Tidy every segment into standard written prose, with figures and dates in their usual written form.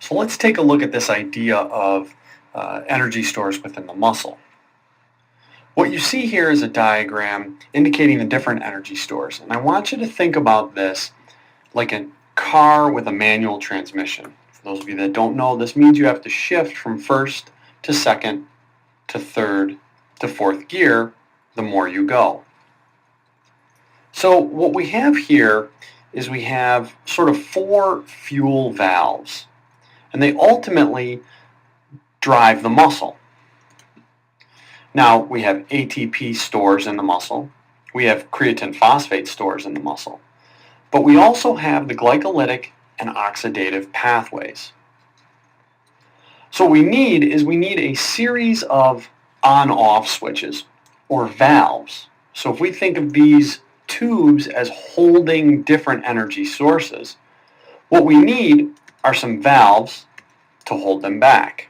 So let's take a look at this idea of energy stores within the muscle. What you see here is a diagram indicating the different energy stores. And I want you to think about this like a car with a manual transmission. For those of you that don't know, this means you have to shift from first to second to third to fourth gear the more you go. So what we have here is we have sort of four fuel valves, and they ultimately drive the muscle. Now, we have ATP stores in the muscle. We have creatine phosphate stores in the muscle. But we also have the glycolytic and oxidative pathways. So what we need a series of on-off switches or valves. So if we think of these tubes as holding different energy sources, what we need are some valves to hold them back.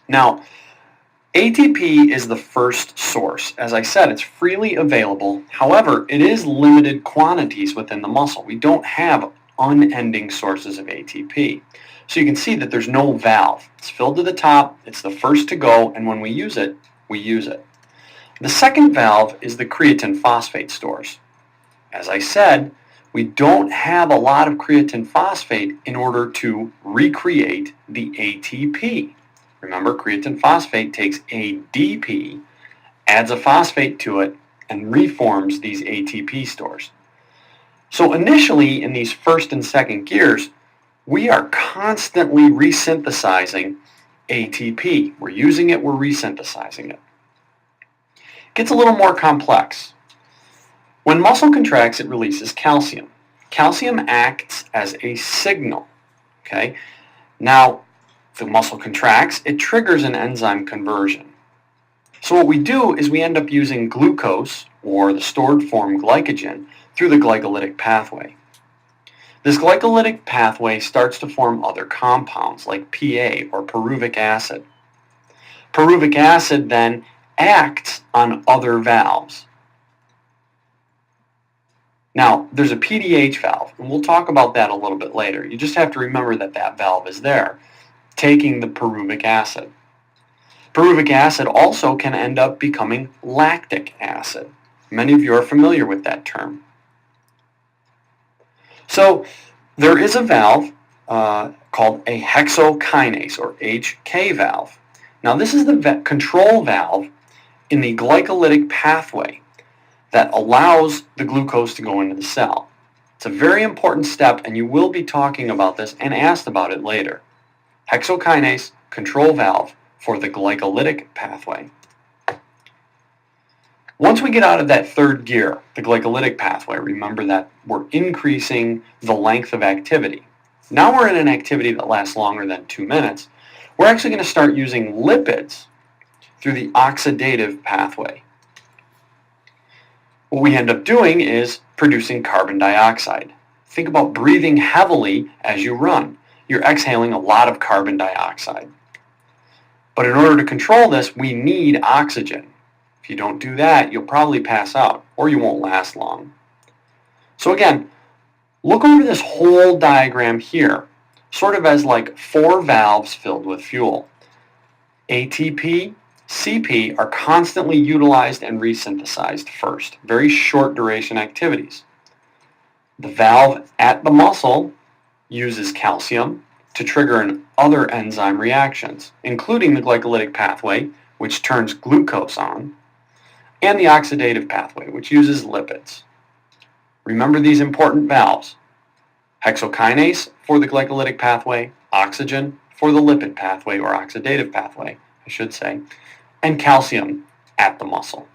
Now, ATP is the first source. As I said, it's freely available. However, it is limited quantities within the muscle. We don't have unending sources of ATP. So you can see that there's no valve. It's filled to the top, it's the first to go, and when we use it, we use it. The second valve is the creatine phosphate stores. As I said, we don't have a lot of creatine phosphate in order to recreate the ATP. Remember, creatine phosphate takes ADP, adds a phosphate to it, and reforms these ATP stores. So initially, in these first and second gears, we are constantly resynthesizing ATP. We're using it, we're resynthesizing it. It gets a little more complex. When muscle contracts, it releases calcium. Calcium acts as a signal. Okay? Now, the muscle contracts, it triggers an enzyme conversion. So what we do is we end up using glucose, or the stored form glycogen, through the glycolytic pathway. This glycolytic pathway starts to form other compounds like PA or pyruvic acid. Pyruvic acid then acts on other valves. Now, there's a PDH valve, and we'll talk about that a little bit later. You just have to remember that that valve is there, taking the pyruvic acid. Pyruvic acid also can end up becoming lactic acid. Many of you are familiar with that term. So there is a valve called a hexokinase, or HK valve. Now this is the control valve in the glycolytic pathway that allows the glucose to go into the cell. It's a very important step, and you will be talking about this and asked about it later. Hexokinase, control valve for the glycolytic pathway. Once we get out of that third gear, the glycolytic pathway, remember that we're increasing the length of activity. Now we're in an activity that lasts longer than 2 minutes. We're actually going to start using lipids through the oxidative pathway. What we end up doing is producing carbon dioxide. Think about breathing heavily as you run. You're exhaling a lot of carbon dioxide. But in order to control this, we need oxygen. If you don't do that, you'll probably pass out, or you won't last long. So again, look over this whole diagram here, sort of as like four valves filled with fuel. ATP, CP are constantly utilized and resynthesized first, very short duration activities. The valve at the muscle uses calcium to trigger other enzyme reactions, including the glycolytic pathway, which turns glucose on, and the oxidative pathway, which uses lipids. Remember these important valves: hexokinase for the glycolytic pathway, oxygen for the lipid pathway, or oxidative pathway, I should say, and calcium at the muscle.